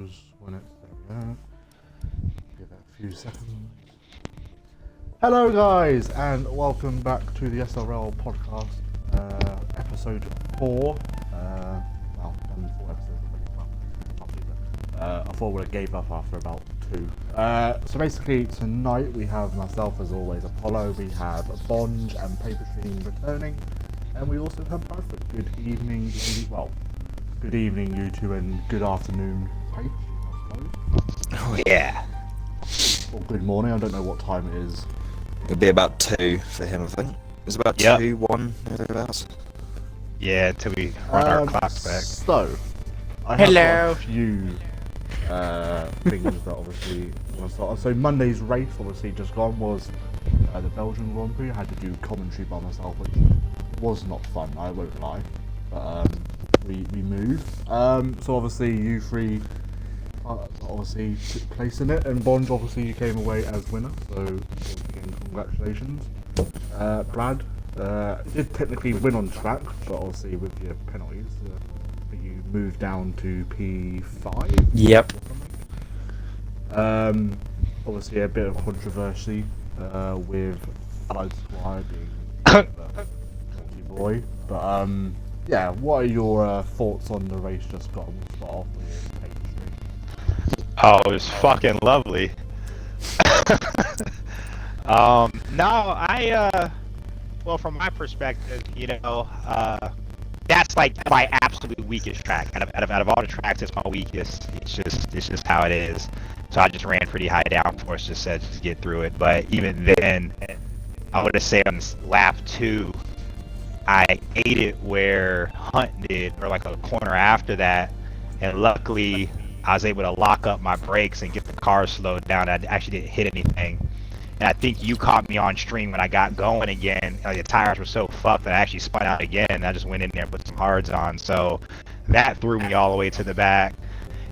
When it's there. Give it a few seconds. Hello, guys, and welcome back to the SRL podcast, episode 4. Well, done 4 episodes already. Well, not too bad. I thought we would have gave up after about 2. So basically, tonight we have myself, as always, Apollo. We have Bonge and Paper Stream returning, and we also have Bradford. Good evening, lady. Well, good evening, you two, and good afternoon, Paper, I suppose. Oh yeah. Or good morning. I don't know what time it is. It'll be about 2 for him, I think. It's about 2, 1, thereabouts. Yeah, until we run our clocks back. So, I have got a few things that obviously want to start. So Monday's race, obviously just gone, was the Belgian Grand Prix. I had to do commentary by myself, which was not fun, I won't lie. But we moved. So obviously you three obviously took place in it, and Bond, obviously you came away as winner, so again, congratulations. Brad did technically win on track, but obviously with your penalties, you moved down to P5. Yep. Obviously a bit of controversy with Allied Squire being naughty boy, but yeah, what are your thoughts on the race just got? We'll start off with Paper Street. Oh, it was fucking lovely. Well, from my perspective, that's like my absolute weakest track. Out of all the tracks, it's my weakest. It's just how it is. So I just ran pretty high downforce, just said just get through it. But even then, I would have said on lap 2, I ate it where Hunt did, or like a corner after that, and luckily I was able to lock up my brakes and get the car slowed down. I actually didn't hit anything. And I think you caught me on stream when I got going again. The tires were so fucked that I actually spun out again. And I just went in there and put some hards on. So that threw me all the way to the back.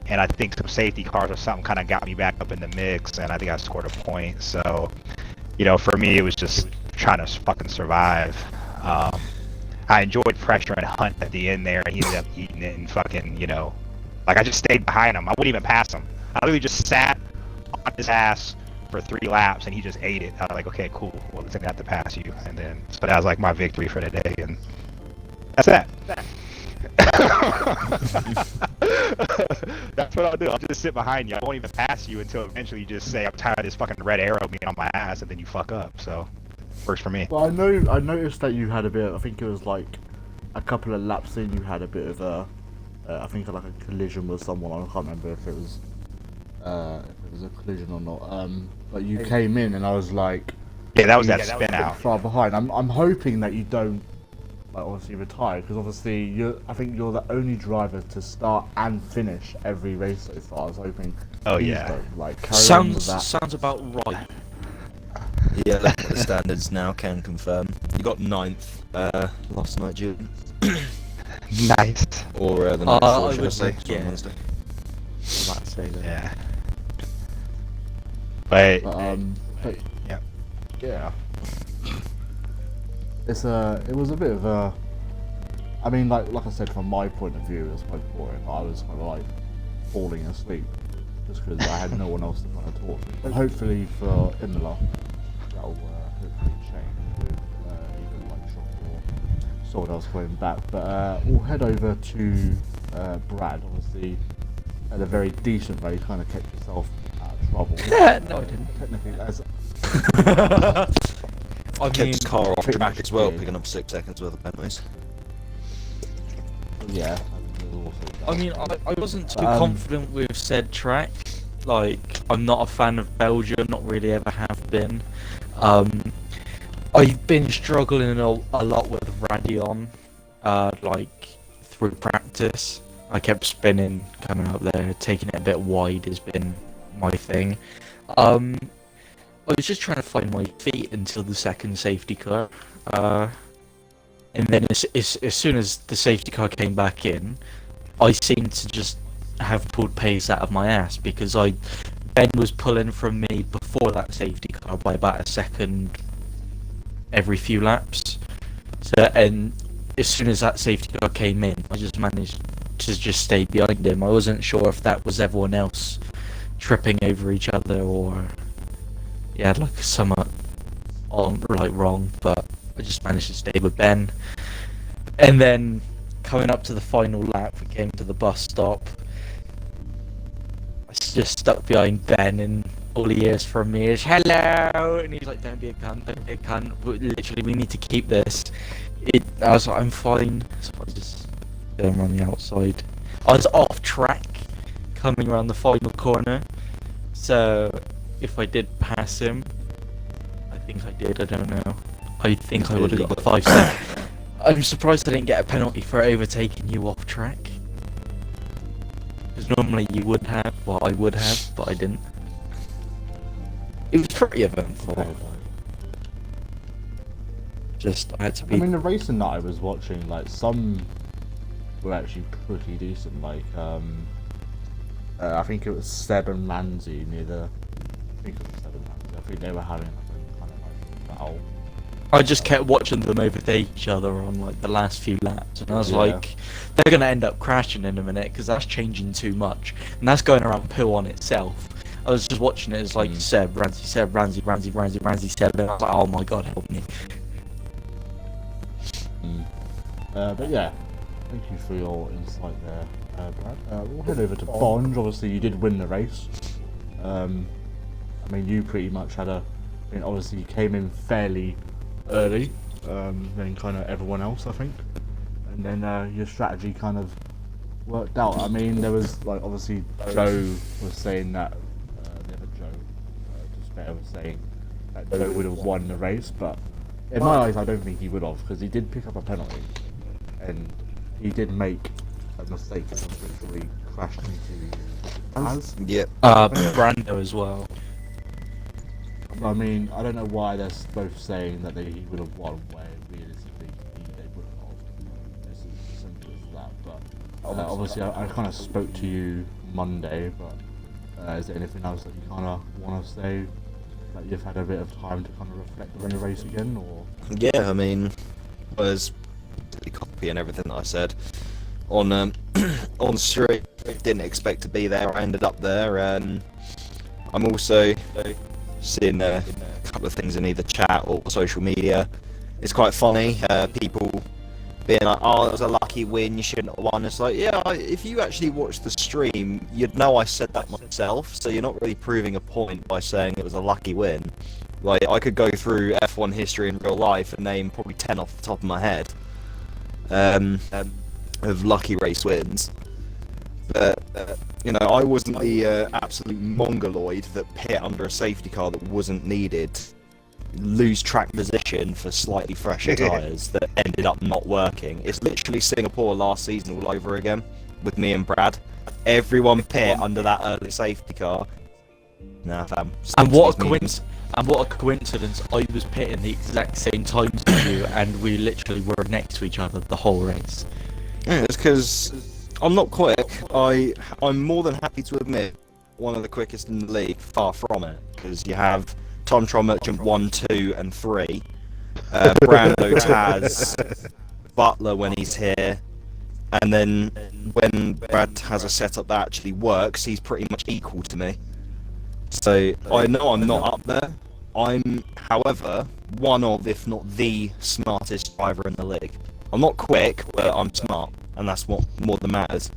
And I think some safety cars or something kind of got me back up in the mix. And I think I scored a point. So, for me, it was just trying to fucking survive. I enjoyed pressuring Hunt at the end there. And he ended up eating it and fucking, like I just stayed behind him. I wouldn't even pass him. I literally just sat on his ass for 3 laps and he just ate it. I was like, okay, cool. Well, it's gonna have to pass you. And then, so that was like my victory for the day. And that's that. That's what I'll do. I'll just sit behind you. I won't even pass you until eventually you just say, I'm tired of this fucking red arrow being on my ass, and then you fuck up. So, works for me. Well, I noticed that you had a bit, I think it was like a couple of laps in, you had a bit of I think like a collision with someone. I can't remember if it was a collision or not. But you came in and I was like, yeah, that was that spin out. Far behind. I'm hoping that you don't like obviously retire, because obviously I think you're the only driver to start and finish every race so far. I was hoping. Oh yeah. Don't, like carry on with that. Sounds about right. Yeah, looking at the standards now, can confirm. You got 9th last night, June. Nice. Or the night before, I should I would say? think, yeah. On Wednesday. I might say that. Yeah. But Yeah. Yeah. It was a bit of a. I mean, like I said, from my point of view, it was quite boring. I was kind of like falling asleep just because I had no one else to kind of talk to. But hopefully for Imola, that'll hopefully change with either like Shock or someone else coming back. But we'll head over to Brad. Obviously, had a very decent race. Kind of kept yourself out of trouble. No, I didn't. Technically, as I Kept mean, his car off pretty track much as well, did. picking up 6 seconds worth of penalties. yeah, it was also I mean, I wasn't too confident with said track. Like, I'm not a fan of Belgium, not really ever have been. I've been struggling a lot with Radion, like, through practice. I kept spinning, coming up there, taking it a bit wide has been my thing. I was just trying to find my feet until the second safety car. And then as soon as the safety car came back in, I seemed to just have pulled pace out of my ass, because Ben was pulling from me before that safety car by about a second every few laps. So, and as soon as that safety car came in, I just managed to just stay behind him. I wasn't sure if that was everyone else tripping over each other or like somewhat on like wrong, but I just managed to stay with Ben. And then coming up to the final lap, we came to the bus stop. I just stuck behind Ben, and all he hears from me is "hello," and he's like, "Don't be a cunt, don't be a cunt. Literally, we need to keep this." I was like, "I'm fine." So I just going around the outside. I was off track, coming around the final corner. So if I did pass him, I think I did. I don't know. I think I would have got 5 seconds. I'm surprised I didn't get a penalty for overtaking you off track. Because normally you would have, well, I would have, but I didn't. It was pretty eventful. Just, I had to be... I mean, the racing that I was watching, like, some were actually pretty decent. Like, I think it was Seb and Ramsey near the... I think they were having like a kind of like battle. I just kept watching them overtake each other on like the last few laps, and I was like, they're gonna end up crashing in a minute because that's changing too much, and that's going around Pill on itself. I was just watching it as like Seb, Ramsey, Seb, Ramsey, Seb, and I was like, oh my god, help me. But yeah, thank you for your insight there, Brad. We'll head over to Bond. Obviously, you did win the race. I mean, you pretty much had a... I mean, obviously, you came in fairly early than kind of everyone else, I think. And then your strategy kind of worked out. I mean, there was, like, obviously, Joe was saying that... the other Joe, just better was saying that Joe would have won the race, but in my eyes, I don't think he would have, because he did pick up a penalty. And he did make a mistake and literally crashed into Az. Yep. Brando as well. I mean, I don't know why they're both saying that he would have won, where realistically they wouldn't have. It's as simple as that. But obviously, I kind of spoke to you Monday, but is there anything else that you kind of want to say? That you've had a bit of time to kind of reflect on the race again, or? Yeah, I mean, was copying everything that I said on on stream. Didn't expect to be there. I ended up there, and I'm also seeing a couple of things in either chat or social media. It's quite funny. People being like, "Oh, it was a lucky win. You shouldn't have won." It's like, yeah, if you actually watched the stream, you'd know I said that myself. So you're not really proving a point by saying it was a lucky win. Like, I could go through F1 history in real life and name probably 10 off the top of my head of lucky race wins. But, you know, I wasn't the absolute mongoloid that pit under a safety car that wasn't needed, lose track position for slightly fresher tyres that ended up not working. It's literally Singapore last season all over again with me and Brad. Everyone pit under that early safety car. Nah, fam. And what a coincidence, I was pitting the exact same time as you, and we literally were next to each other the whole race. Yeah, it's because I'm not quick. I'm more than happy to admit one of the quickest in the league, far from it, because you have Tom Trial Merchant 1, 2 and 3, Brando, Taz, Butler when he's here, and then when Brad has a setup that actually works, he's pretty much equal to me. So I know I'm not up there. I'm, however, one of, if not the smartest driver in the league. I'm not quick, but I'm smart, and that's what more than matters.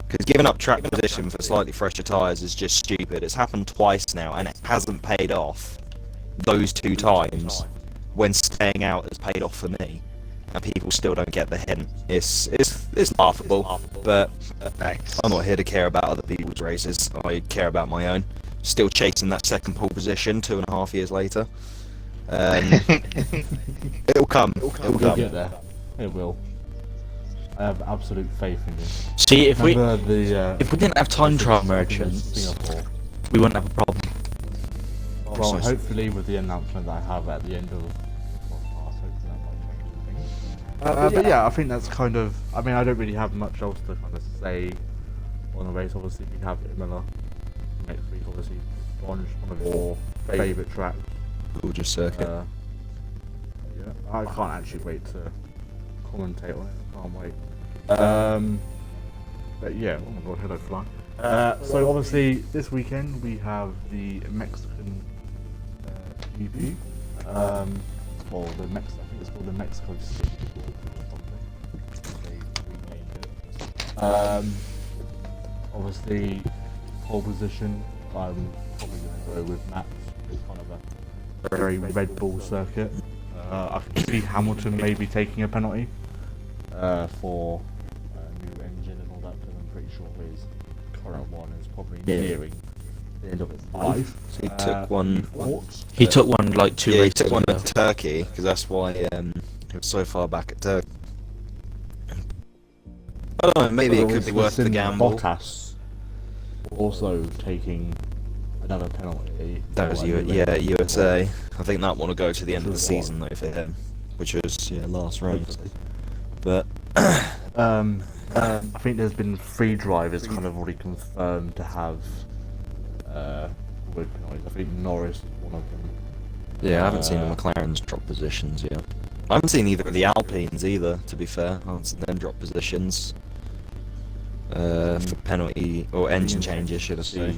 Because giving up track position for slightly fresher tyres is just stupid. It's happened twice now, and it hasn't paid off those 2 times when staying out has paid off for me, and people still don't get the hint. It's laughable, but I'm not here to care about other people's races. I care about my own. Still chasing that second pole position 2.5 years later. It'll come. It'll come. Get there. It will. I have absolute faith in you. See, if we Remember didn't have time trial merchants, Singapore. we wouldn't have a problem. Well, hopefully with the announcement that I have at the end of the podcast, hopefully that might change things. But yeah, I think that's kind of... I mean, I don't really have much else to kind of say on the race. Obviously, we have Imola next week. Obviously, one of your favourite tracks. Gorgeous circuit. Yeah, I can't actually wait to commentate on it. I can't wait. But yeah, oh my god, hello fly. So obviously this weekend we have the Mexican GP. For the I think it's called the Mexico City or something. They renamed it. Obviously pole position. I'm probably going to go with Max. It's kind of a very Red Bull circuit. I can see Hamilton maybe taking a penalty for new engine and all that, because I'm pretty sure his current one is probably nearing the end of its life. So he took one. Thoughts? He took one like 2 Yeah, he races took one ago. at Turkey because that's why he was so far back at Turkey. I don't know. Maybe it could be worth the gamble. Bottas also taking another penalty. That was for, USA. I think that one will go to the end of the Which was season though for him, which was last race. But I think there's been 3 drivers kind of already confirmed to have with penalties. I think Norris is one of them. yeah, I haven't seen the McLarens drop positions yet. I haven't seen either of the Alpines either. To be fair, I haven't seen them drop positions for penalty or engine changes, should I say?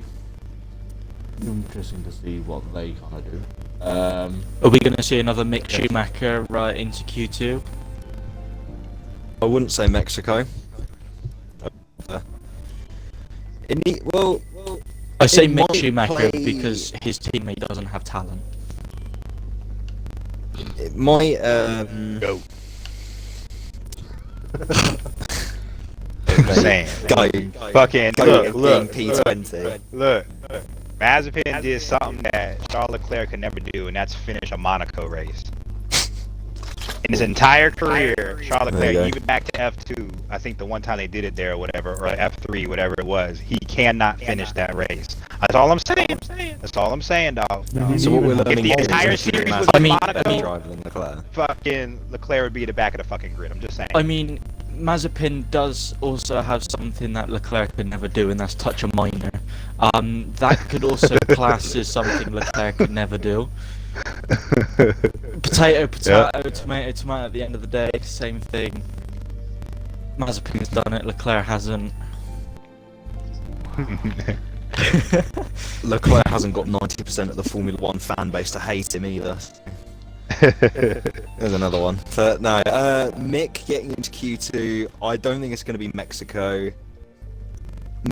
Interesting to see what they kind of do. Are we going to see another Mick Schumacher into Q2? I wouldn't say Mexico. Well, I say it Mick might Schumacher play- because his teammate doesn't have talent. it might. Go. I'm saying. Go. Fucking Go. look, P20. look. Mazepin did something that Charles Leclerc could never do, and that's finish a Monaco race. In his entire career, Charles There you Leclerc, go. even back to F2, I think the one time they did it there or whatever, or F3, whatever it was, he cannot finish that race. That's all I'm saying. That's all I'm saying, dog. So what we're If learning the is entire that series was I in mean- Monaco, driver than Leclerc. fucking Leclerc would be at the back of the fucking grid. I'm just saying. I mean, Mazepin does also have something that Leclerc could never do, and that's touch a minor. That could also class as something Leclerc could never do. Potato, tomato, tomato. At the end of the day, same thing. Mazepin's done it. Leclerc hasn't. Leclerc hasn't got 90% of the Formula 1 fan base to hate him either. There's another one. But no, Mick getting into Q2, I don't think it's going to be Mexico.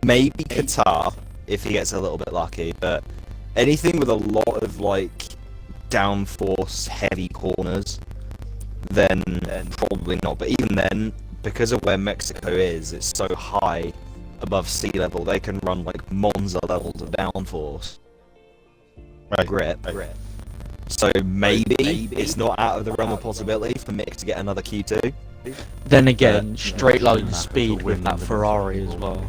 Maybe Qatar, if he gets a little bit lucky, but anything with a lot of, like, downforce, heavy corners, then probably not. But even then, because of where Mexico is, it's so high above sea level, they can run, like, Monza levels of downforce. Right. Grip. So maybe it's not out of the realm of possibility for Mick to get another Q2. Then again, straight line Schumacher speed to with win that the Ferrari as Mexico. well.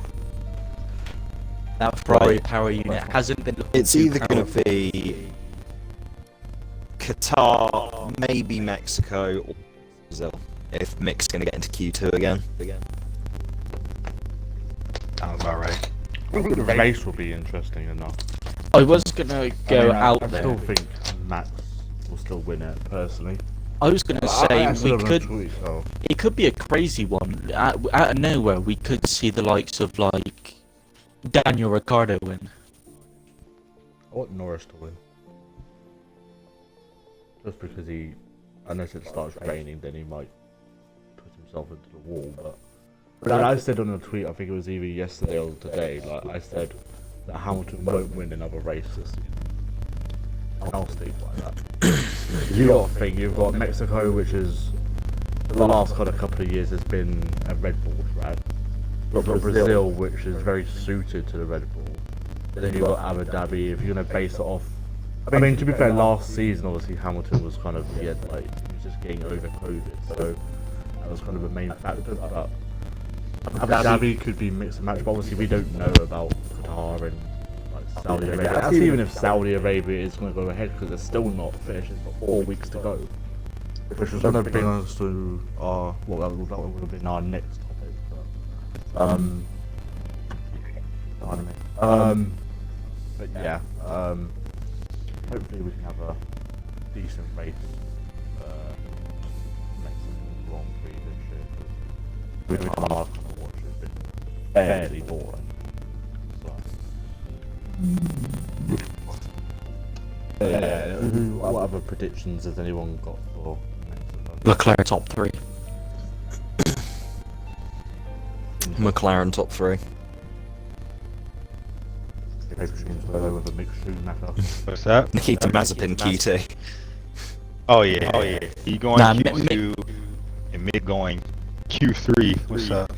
That Ferrari Right. power unit hasn't been. looking It's too either going powerful. to be Qatar, maybe Mexico, or Brazil, if Mick's going to get into Q2 again. Sounds about right. I think the race will be interesting enough. I was gonna go out I there. still think Max will still win it, personally. I was gonna I say actually we don't could. tweet, so. It could be a crazy one. Out of nowhere, we could see the likes of like Daniel Ricciardo win. I want Norris to win. Just because he, unless it starts raining, then he might put himself into the wall. But I said on a tweet, I think it was either yesterday or today, like I said that Hamilton won't win another race this season. I'll stick by that. You got to think, you've got Mexico, which is the last kind of couple of years has been a Red Bull track. You've got Brazil, which is very suited to the Red Bull. Then you've got Abu Dhabi. If you're going to base it off, I mean, to be fair, last season obviously Hamilton was kind of he was just getting over COVID, so that was kind of a main factor. But Abu Dhabi could be mixed and match, but obviously we don't know about Qatar and like Saudi Arabia. That's even if Saudi Arabia is going to go ahead, because it's still not finished. It's got 4 weeks to go, which was going to bring us to our that would have been our next topic. But yeah, hopefully we can have a decent race Mexican Grand Prix this year. 'Cause we can't watch it. It's been fairly boring. So, yeah, what other predictions has anyone got for next season? Leclerc top 3. McLaren top 3. Paper Machines go with a mixed Schumacher. What's that? Nikita Mazepin Q2. Oh yeah, oh yeah. You going Nah, Q2 and mid going Q3. What's up?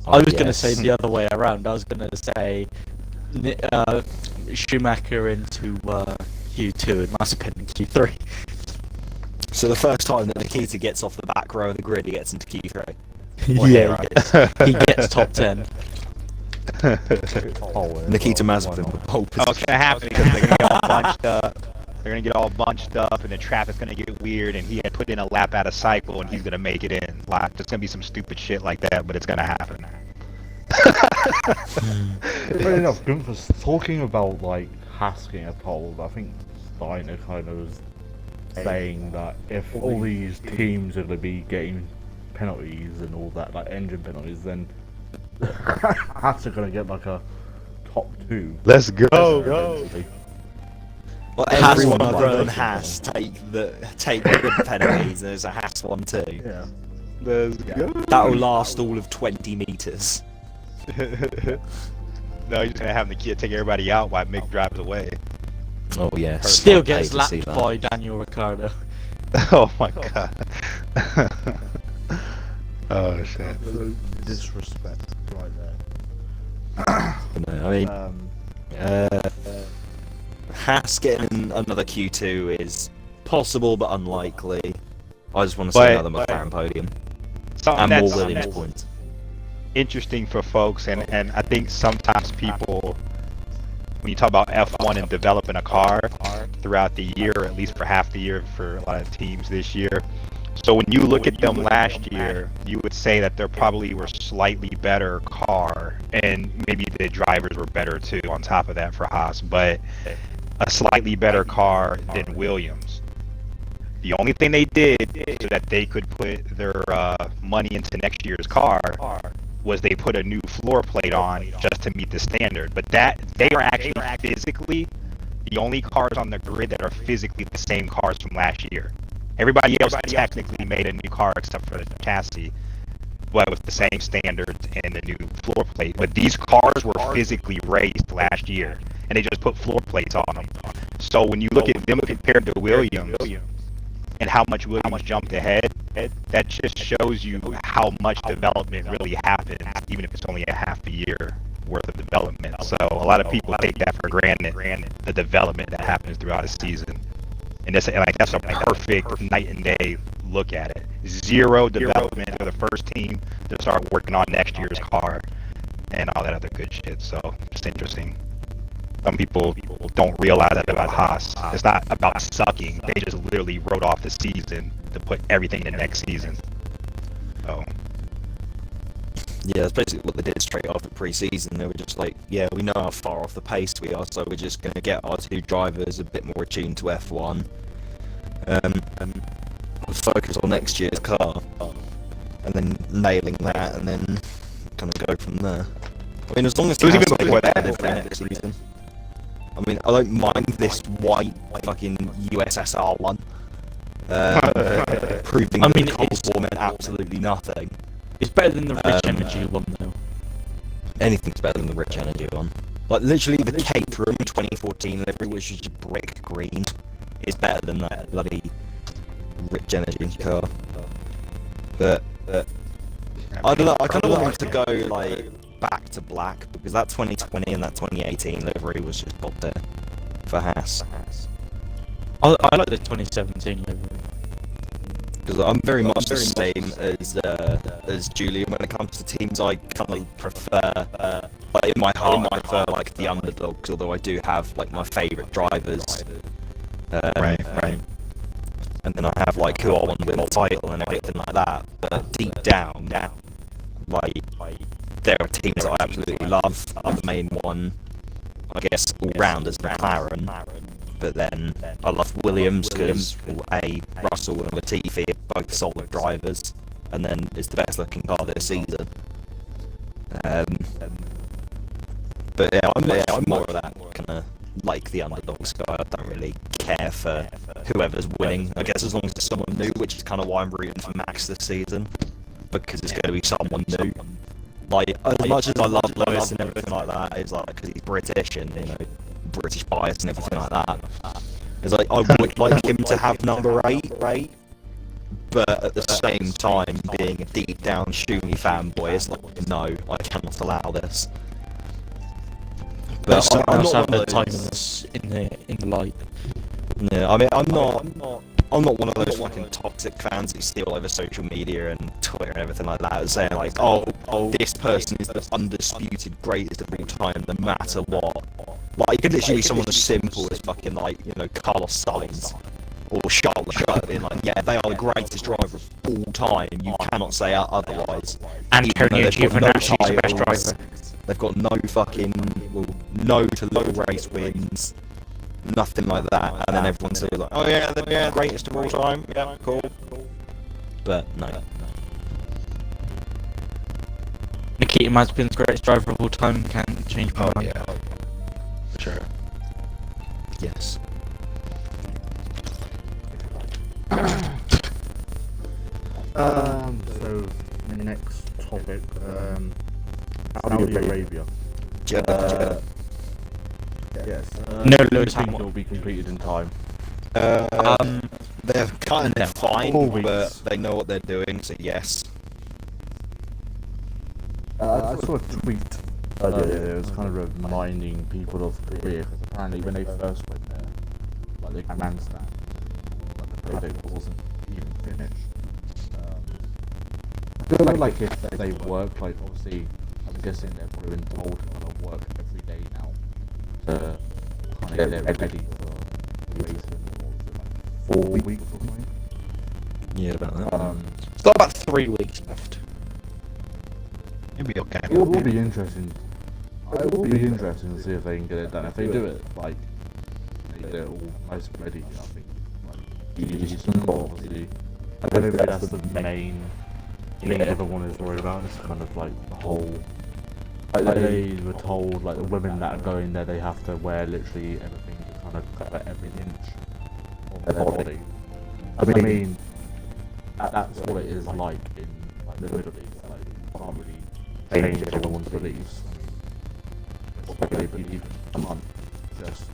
I was gonna yes. say the other way around. I was gonna say Schumacher into Q2 and Mazepin in Q3. So the first time that Nikita gets off the back row of the grid, he gets into Q3. Yeah, he gets top 10. Nikita Mazepin with pole Oh, it's position. gonna happen because they're gonna get all bunched up. They're gonna get all bunched up, and the traffic's gonna get weird. And he had put in a lap out of cycle, and he's gonna make it in. Like, there's gonna be some stupid shit like that, but it's gonna happen. Fair enough, Gunther's talking about like Haas getting a pole. I think Steiner kind of was saying that if all these teams are going to be getting penalties and all that, like engine penalties, then Haas are going to get like a top 2. Let's go. eventually. Well, Haas everyone one other than road. Haas take the grid penalties. There's a Haas one too. Yeah. Let's go. That'll last all of 20 meters. No, you're just gonna have the kid take everybody out while Mick drives away. Oh yes. Still I'd pay gets to see lapped that. by Daniel Ricciardo. Oh my god. Oh shit. Disrespect right there. No, I mean, Haas getting another Q2 is possible but unlikely. I just want to see But- another McLaren podium Something and more that's Williams points. interesting for folks, and I think sometimes people, when you talk about F1 and developing a car throughout the year, or at least for half the year for a lot of teams this year. So when you look at them last year, you would say that they probably were slightly better car, and maybe the drivers were better too on top of that for Haas, but a slightly better car than Williams. The only thing they did so that they could put their money into next year's car was they put a new floor plate on just to meet the standard. But that they are actually physically the only cars on the grid that are physically the same cars from last year. Everybody else technically made a new car except for the chassis, but with the same standards and the new floor plate. But these cars were physically raced last year, and they just put floor plates on them. So when you look at them compared to Williams, and how much Williams jumped ahead, that just shows you how much development really happens, even if it's only a half a year worth of development. So a lot of people take that for granted, the development that happens throughout a season. And that's a perfect night and day look at it. Zero development for the first team to start working on next year's car and all that other good shit. So just interesting. Some people don't realize that about Haas. It's not about sucking. They just literally wrote off the season to put everything in next season. So Yeah, that's basically what they did straight after pre-season. They were just like, yeah, we know how far off the pace we are, so we're just going to get our 2 drivers a bit more attuned to F1. And focus on next year's car. And then nailing that, and then kind of go from there. I mean, as long as It was even Haas before make that. better for next season. I mean, I don't mind this white fucking USSR one. Proving I that mean, the Cold it's- War meant absolutely nothing. It's better than the Rich Energy one, though. Anything's better than the Rich Energy one. Like, literally, the Caterham 2014 livery, which is just brick green, is better than that bloody Rich Energy car. But I don't know, I kind of want them to go, like, back to black, because that 2020 and that 2018 livery was just up there for Haas. I like the 2017 livery. Because I'm very much the same as Julian when it comes to teams. I kind of prefer, like in my heart, I prefer like the underdogs. Although I do have like my favourite drivers. Right. And then I have like who I want to win the title and everything like that. But deep down, like there are teams that I absolutely love. The main one, I guess, all round is McLaren. But then I love Williams because Russell and Latifi are both solid drivers, and then it's the best looking car this season. Um, but yeah, I'm more of that kind of like the underdogs guy. I don't really care for whoever's winning. I guess as long as it's someone new, which is kind of why I'm rooting for Max this season, because it's going to be someone new. Like, as much as I love Lewis and everything like that, it's like because he's British and British bias and everything like that. It's like I would like him to have number 8, right? But at the same time, being a deep down Shumi fanboy, it's like no, I cannot allow this. But I I'm also not have one the of those. timeless in the light. Yeah, I mean, I'm not one of those fucking toxic fans who steal over social media and Twitter and everything like that, saying like, oh, this person is the undisputed greatest of all time, no matter what. Like, it could literally be someone as simple as fucking like, Carlos Sainz or Charles Leclerc being like, yeah, they are the greatest driver of all time. You cannot say otherwise. Antonio Giovinazzi is the best titles, driver. They've got no fucking, no to low race wins. Nothing like that, and then everyone's still like, oh yeah, they're the greatest of all time, yeah, cool. But no. Nikita Mazepin's greatest driver of all time, can't change my mind. yeah. Sure. Yes. So next topic, Saudi Arabia. Yes. No, do you Lewis think Hamilton. it'll be completed in time? They're cutting it fine, 4 weeks. but they know what they're doing, so yes. I saw a tweet earlier. It was kind of reminding people of Korea, because apparently when they first went there, like the grandstand, like the project wasn't even finished. I feel like if they work, like obviously, I'm guessing they're probably been told to kind of work every day now to kind of get it ready for the race in, what was it, like 4 weeks or something. Yeah, about that. It's got about 3 weeks left. It'll be okay. It will be interesting. It will be interesting to see if they can get it done. If they do it, like, they get it all most ready, I think, like, decent, but obviously, I don't know if that's the main thing everyone is worried about. It's kind of like the whole, like they were told, like the women that are going there, they have to wear literally everything to kind of cover every inch of their body. I mean, that's what it is like in like the Middle East. Like, you can't really change everyone's beliefs. What they believe, you can't just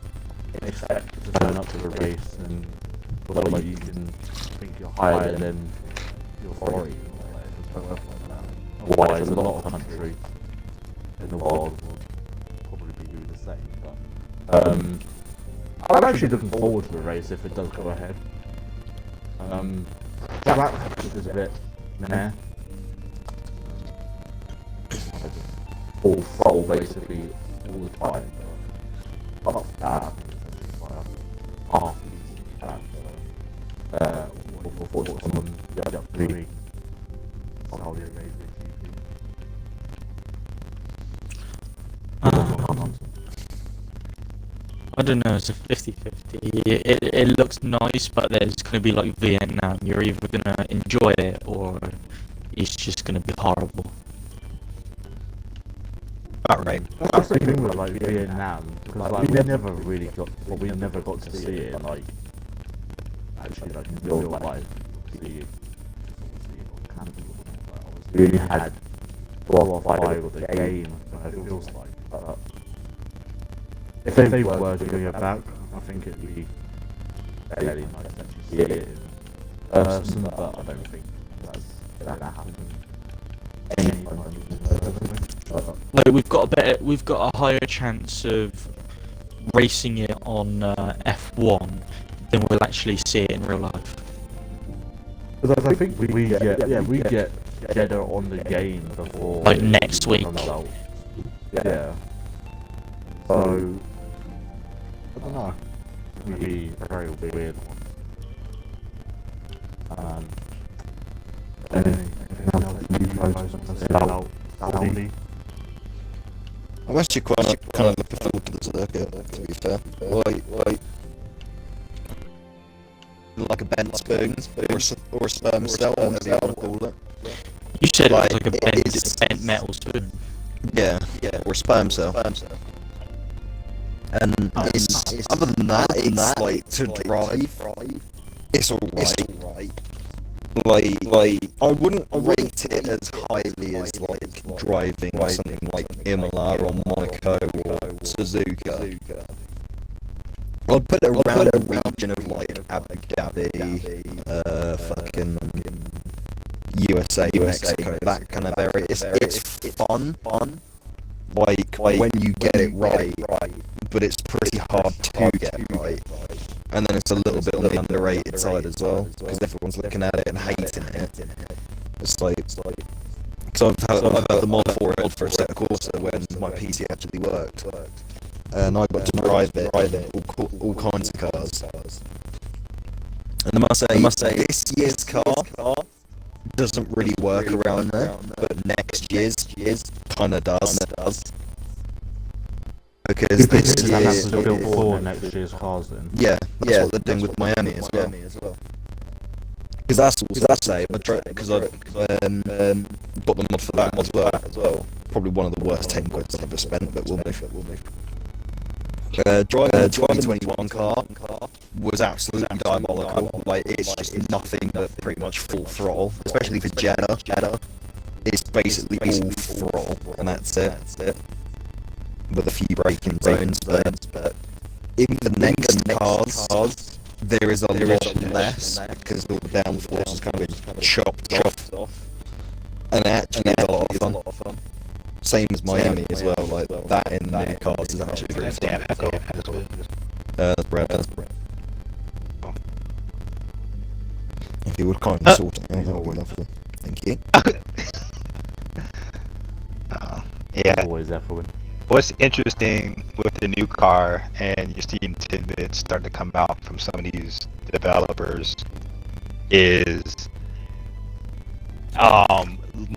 expect to turn up to the race and feel like you can think you're higher than your authority. It doesn't work like that. Otherwise, a lot of countries in the world will probably be doing the same. But I'm actually looking forward to the race if it does go ahead. Track is a bit meh. Full throttle basically all the time. But apart from that, half for someone doing Saudi Arabia I don't know, it's a 50-50. It looks nice, but there's going to be like Vietnam. You're either going to enjoy it or it's just going to be horrible. Alright. That's the thing with like Vietnam, because like we never really got, well, we never got to see it like actually like in real life. See it obviously on campus or something, but obviously we only had 4 or 5 of the game, it feels like. But if they were to bring it back, I think it'd be fairly nice to actually see it in person, but I don't think that's gonna happen anytime soon. Like we've got a higher chance of racing it on F1 than we'll actually see it in real life. Because I think we get Jeddah on the game before Like next week. comes out. Yeah. So I don't know. It would be a very weird one. Anything else that you guys want to say about Saudi? I'm actually kind of looking forward to the circuit, to be fair. Like a bent spoon, or a sperm cell, whatever you want to call it. You said Like, it was like a it is- bent metal spoon. Yeah, or sperm cell. And it's, other than that, it's like to drive. It's alright. Like I wouldn't rate it as highly as like driving something like Imola or Monaco or Suzuka. I'd put it around the region of like Abu Dhabi, fucking USA, Mexico, that kind of area. It's fun. Like when you get it right, but it's pretty hard to get right. And then it's a little bit on the underrated side as well, because everyone's looking at it and hating it. It's like, because I've had the mod for it for a set of course when my PC actually worked, and I got to drive it, all kinds of cars. And I must say, this year's car doesn't really work around there, but next year's kind of does. Because this Is year, that has to build for next year's cars then? yeah, that's what they're doing with Miami as well. Because that's also I say, because I've got the mod for that as well. Probably one of the worst 10 quid I've ever spent, but we'll move. Driving a 2021 car was absolutely diabolical. Like, it's just nothing but pretty much full throttle, especially for Jeddah. It's basically all throttle, and that's it. With a few braking zones, but in the next cars, there is a lot less, because all the downforce is kind of chopped off, and actually a lot of fun. Same as Miami as well, like that in the new cars is actually really fun. Damn echo. That's Brad. If you would kindly sort it out, that would be lovely. Thank you. Yeah. Always F1. What's interesting with the new car, and you're seeing tidbits start to come out from some of these developers, is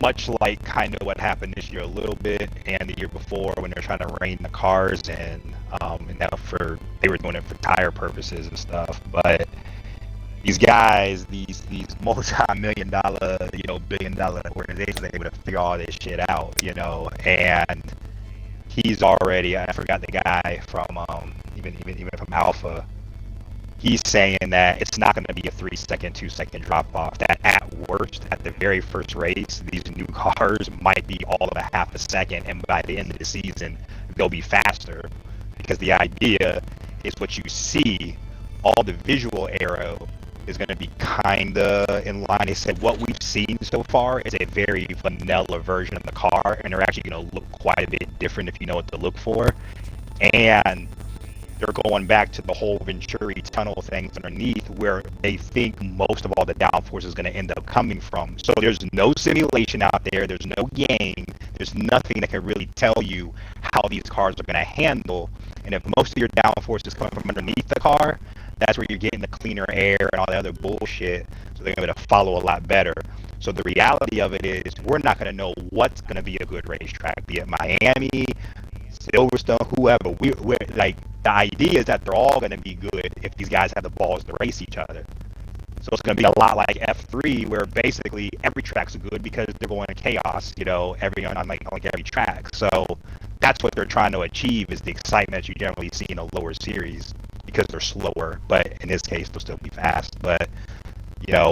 much like kind of what happened this year a little bit and the year before when they're trying to rein the cars in, and now they were doing it for tire purposes and stuff. But these guys, these multi-million-dollar, billion-dollar organizations, are able to figure all this shit out, and he's already, I forgot the guy from even from Alpha. He's saying that it's not going to be a 3-second, 2-second drop off. That at worst, at the very first race, these new cars might be all of a half a second, and by the end of the season, they'll be faster. Because the idea is what you see, all the visual aero is going to be kind of in line. They said what we've seen so far is a very vanilla version of the car, and they're actually going to look quite a bit different if you know what to look for. And they're going back to the whole Venturi tunnel things underneath, where they think most of all the downforce is going to end up coming from. So there's no simulation out there, there's no game, there's nothing that can really tell you how these cars are going to handle. And if most of your downforce is coming from underneath the car, that's where you're getting the cleaner air and all the other bullshit, so they're going to follow a lot better. So the reality of it is, we're not going to know what's going to be a good racetrack, be it Miami, Silverstone, whoever. We're like, the idea is that they're all going to be good if these guys have the balls to race each other. So it's going to be a lot like F3, where basically every track's good because they're going to chaos, on every track. So that's what they're trying to achieve, is the excitement you generally see in a lower series, because they're slower, but in this case they'll still be fast. But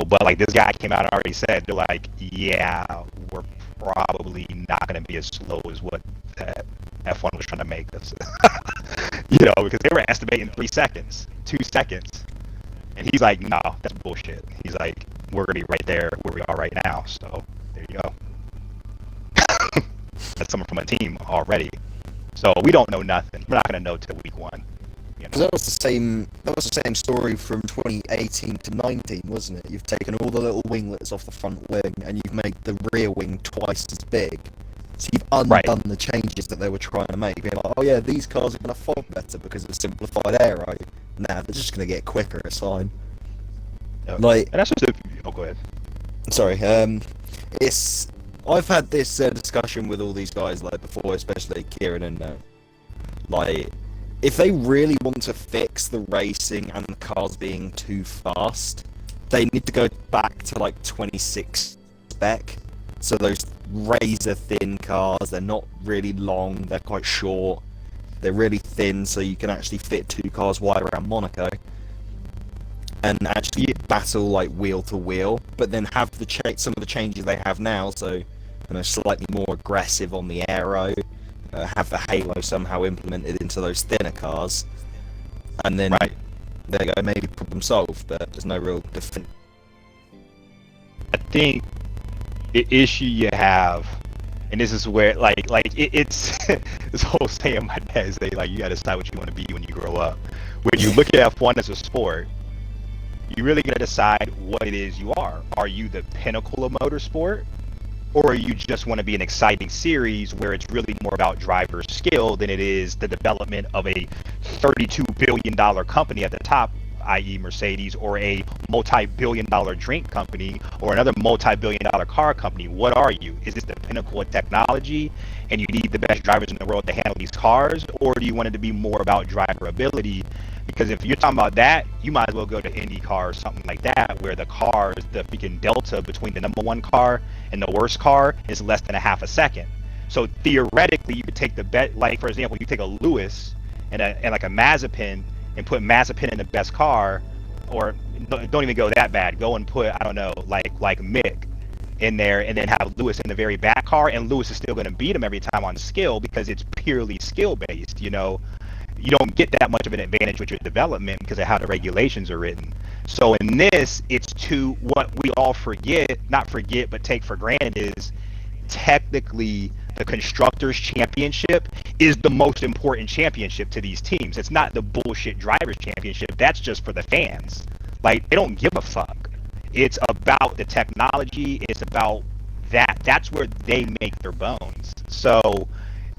but like this guy came out and already said, they're like, yeah, we're probably not going to be as slow as what that F1 was trying to make us. Because they were estimating 3 seconds, 2 seconds, and he's like, no, that's bullshit. He's like, we're going to be right there where we are right now. So there you go. That's someone from a team already. So we don't know nothing. We're not going to know till week 1. Because that was the same story from 2018 to 19, wasn't it? You've taken all the little winglets off the front wing, and you've made the rear wing twice as big. So you've undone the changes that they were trying to make. Being like, oh yeah, these cars are going to fog better because of simplified aero. Nah, they're just going to get quicker. It's fine. Yep. Like, and that's just go ahead. Sorry. I've had this discussion with all these guys like before, especially Kieran and like, if they really want to fix the racing and the cars being too fast, they need to go back to like 26 spec So those razor thin cars, they're not really long, they're quite short, they're really thin, so you can actually fit 2 cars wide around Monaco and actually battle like wheel to wheel, but then have some of the changes they have now, so slightly more aggressive on the aero, have the halo somehow implemented into those thinner cars, and then there you go, maybe problem solved, but there's no real definitive. I think the issue you have, and this is where it's this whole saying my dad say, like, you got to decide what you want to be when you grow up. When you look at F1 as a sport, you really got to decide what it is you are. Are you the pinnacle of motorsport, or you just want to be an exciting series where it's really more about driver skill than it is the development of a $32 billion company at the top, i.e. Mercedes, or a multi-billion-dollar drink company, or another multi-billion-dollar car company? What are you? Is this the pinnacle of technology, and you need the best drivers in the world to handle these cars, or do you want it to be more about driver ability? Because if you're talking about that, you might as well go to IndyCar or something like that, where the freaking delta between the number 1 car and the worst car is less than a half a second. So theoretically, you could take the bet, like for example, you take a Lewis and like a Mazepin, and put Mazepin in the best car, or don't even go that bad. Go and put, I don't know, like Mick in there, and then have Lewis in the very back car, and Lewis is still going to beat him every time on skill, because it's purely skill based. You don't get that much of an advantage with your development because of how the regulations are written. So in this, it's what we all not forget, but take for granted is technically the Constructors' Championship is the most important championship to these teams. It's not the bullshit Drivers' Championship. That's just for the fans. Like, they don't give a fuck. It's about the technology. It's about that. That's where they make their bones. So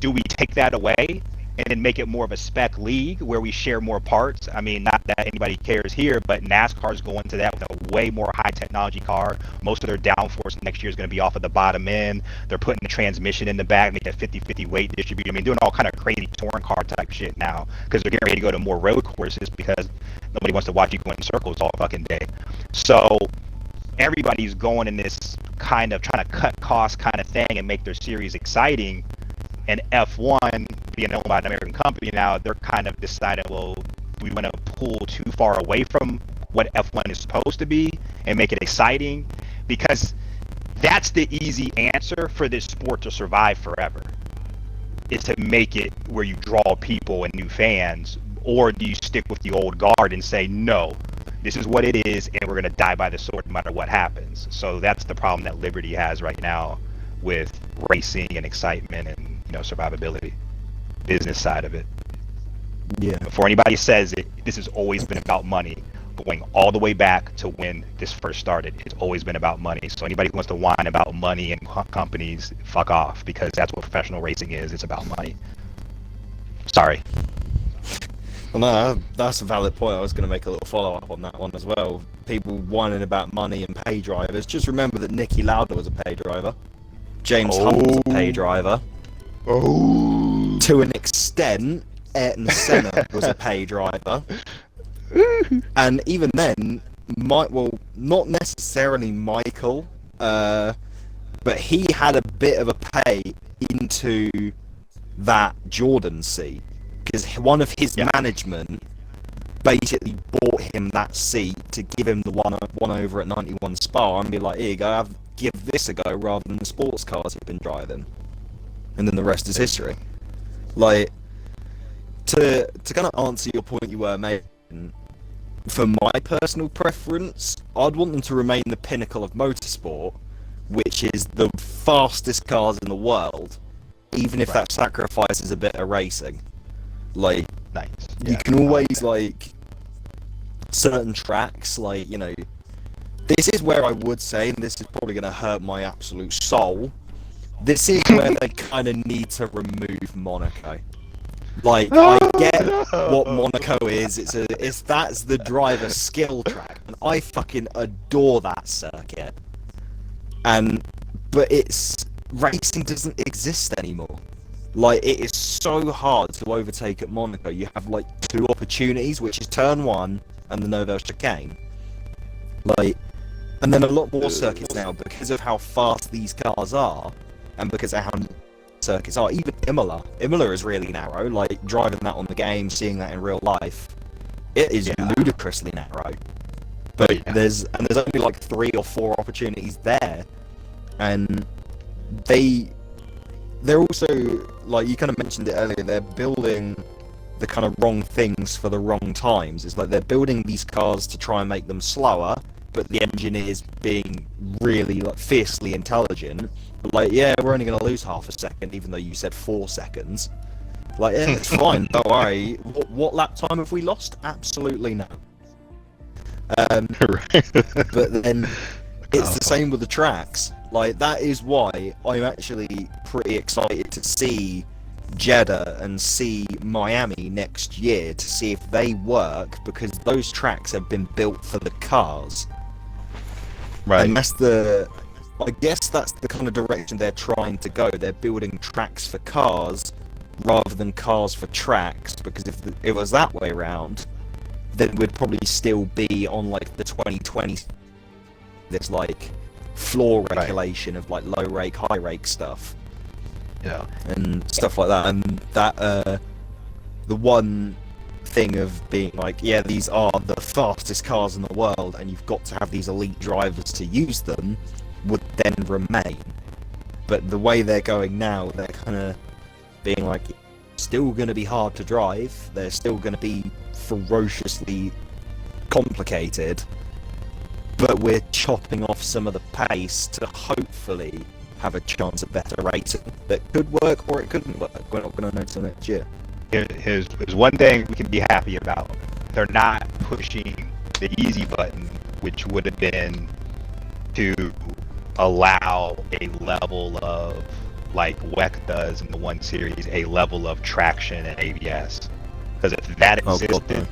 do we take that away and then make it more of a spec league where we share more parts? I mean, not that anybody cares here, but NASCAR's going to that with a way more high technology car. Most of their downforce next year is going to be off of the bottom end. They're putting the transmission in the back, make a 50-50 weight distribution. I mean, doing all kind of crazy touring car type shit now, because they're getting ready to go to more road courses, because nobody wants to watch you go in circles all fucking day. So everybody's going in this kind of trying to cut costs kind of thing and make their series exciting. And F1, being owned by an American company now, they're kind of decided, well, we want to pull too far away from what F1 is supposed to be and make it exciting, because that's the easy answer for this sport to survive forever, is to make it where you draw people and new fans. Or do you stick with the old guard and say, no, this is what it is, and we're going to die by the sword no matter what happens? So that's the problem that Liberty has right now with racing and excitement and survivability, business side of it. Yeah. Before anybody says it, this has always been about money, going all the way back to when this first started. It's always been about money. So anybody who wants to whine about money and companies, fuck off, because that's what professional racing is. It's about money. Sorry. Well, no, that's a valid point. I was going to make a little follow-up on that one as well. People whining about money and pay drivers. Just remember that Niki Lauda was a pay driver. James Hunt was a pay driver. To an extent, Ayrton Senna was a pay driver. And even then, not necessarily Michael, but he had a bit of a pay into that Jordan seat, because one of his management basically bought him that seat to give him the one over at 91 Spa and be like, here you go, give this a go rather than the sports cars you've been driving. And then the rest is history. Like, to kind of answer your point you were making, for my personal preference, I'd want them to remain the pinnacle of motorsport, which is the fastest cars in the world, even if that sacrifices a bit of racing. Like, nice. You can always, like, certain tracks, like, this is where I would say, and this is probably going to hurt my absolute soul, this is where they kind of need to remove Monaco. Like, I get what Monaco is. That's the driver skill track, and I fucking adore that circuit. But racing doesn't exist anymore. Like, it is so hard to overtake at Monaco. You have like 2 opportunities, which is turn 1 and the Nouvelle chicane. Like, And then a lot more circuits now because of how fast these cars are, and because of how circuits are. Even Imola. Imola is really narrow. Like driving that on the game, seeing that in real life, it is ludicrously narrow. But there's only like 3 or 4 opportunities there, and they're also, like you kind of mentioned it earlier, they're building the kind of wrong things for the wrong times. It's like they're building these cars to try and make them slower, but the engineers being really like fiercely intelligent. But like, yeah, we're only going to lose half a second, even though you said 4 seconds. Like, yeah, it's fine. Don't worry. What lap time have we lost? Absolutely no. But then it's the same with the tracks. Like, that is why I'm actually pretty excited to see Jeddah and see Miami next year, to see if they work, because those tracks have been built for the cars. Right. And I guess that's the kind of direction they're trying to go. They're building tracks for cars rather than cars for tracks, because if it was that way around, then we'd probably still be on like the 2020, this like floor regulation of like low rake, high rake stuff. Yeah. And stuff like that. And that the one thing of being like, yeah, these are the fastest cars in the world and you've got to have these elite drivers to use them, would then remain. But the way they're going now, they're kind of being like, still going to be hard to drive, they're still going to be ferociously complicated, but we're chopping off some of the pace to hopefully have a chance at better racing that could work or it couldn't work. We're not going to know till next year. Here's one thing we can be happy about. They're not pushing the easy button, which would have been to allow a level of, like WEC does in the 1 Series, a level of traction and ABS. Because if that existed,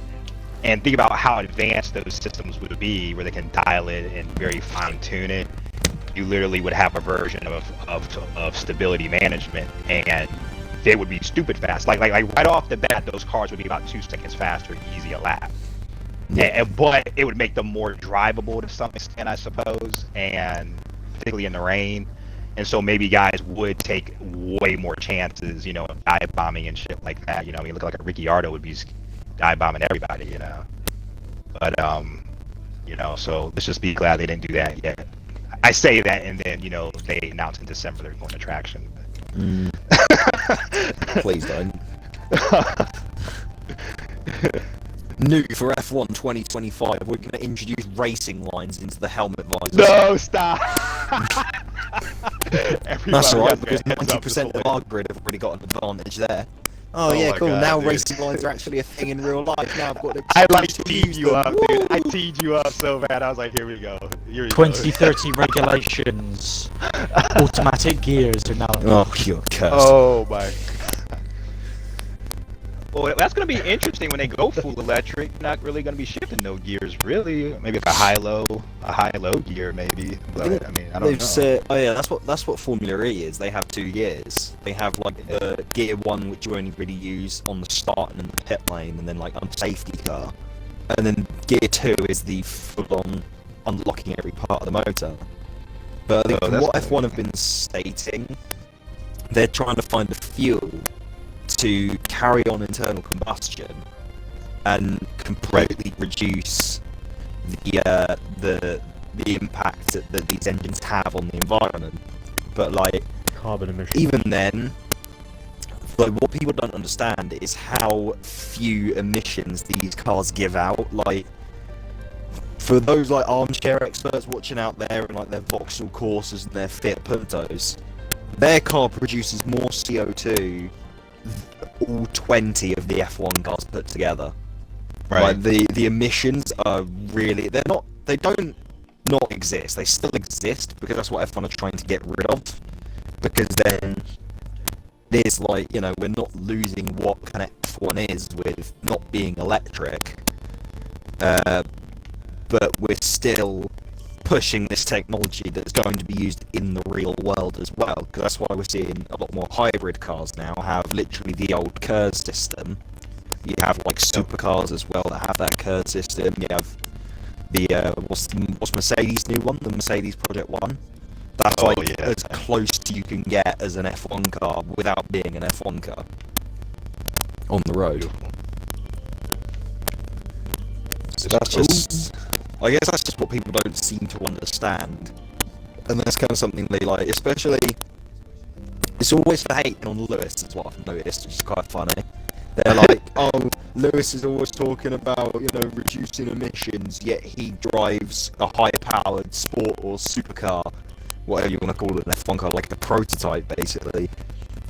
and think about how advanced those systems would be, where they can dial it and very fine tune it, you literally would have a version of stability management, and they would be stupid fast. Like right off the bat, those cars would be about 2 seconds faster, easy a lap. Yeah. But it would make them more drivable to some extent, I suppose, and particularly in the rain. And so maybe guys would take way more chances, you know, dive bombing and shit like that. You know, I mean, look like a Ricciardo would be dive bombing everybody, you know. But you know, so let's just be glad they didn't do that yet. I say that, and then, you know, they announced in December they're going to traction. Please don't. New for F1 2025, we're going to introduce racing lines into the helmet visors. No, stop! That's alright, because 90% of our grid have already got an advantage there. Oh yeah, cool. God, now dude. racing lines are actually a thing in real life. Now I've got to. I like teed you up, dude. I teed you up so bad. I was like, here we go. Here we 2030 regulations. Automatic gears are now. Oh, you're cursed. Oh my. Well, that's going to be interesting when they go full electric. You're not really going to be shifting no gears, really. Maybe like a high-low gear, maybe. But I mean, I don't know. Said, oh yeah, that's what Formula E is. They have 2 gears. They have like the gear 1, which you only really use on the start and in the pit lane, and then like on safety car. And then gear 2 is the full-on unlocking every part of the motor. But I think from what F1 have been stating, they're trying to find a fuel to carry on internal combustion and completely reduce the impact that these engines have on the environment. But like Carbon emissions. even then, like what people don't understand is how few emissions these cars give out. Like for those like armchair experts watching out there and like their Vauxhall Corsas and their Fiat Puntos, their car produces more CO2 all 20 of the F1 cars put together. Right. Like the emissions are really, they don't not exist. They still exist because that's what F1 are trying to get rid of. Because then there's like, you know, we're not losing what kind of F1 is with not being electric. But we're still pushing this technology that's going to be used in the real world as well, because that's why we're seeing a lot more hybrid cars now have literally the old KERS system. You have like supercars as well that have that KERS system. You have The what's Mercedes' new one? The Mercedes Project One. That's Oh, like yeah. as close to you can get as an F1 car without being an F1 car on the road. So that's just, I guess that's just what people don't seem to understand, and that's kind of something they like. Especially, it's always the hating on Lewis is what I've noticed, which is quite funny. They're like, oh, Lewis is always talking about, reducing emissions, yet he drives a high-powered sport or supercar, whatever you want to call it, an F1 car, like a prototype, basically,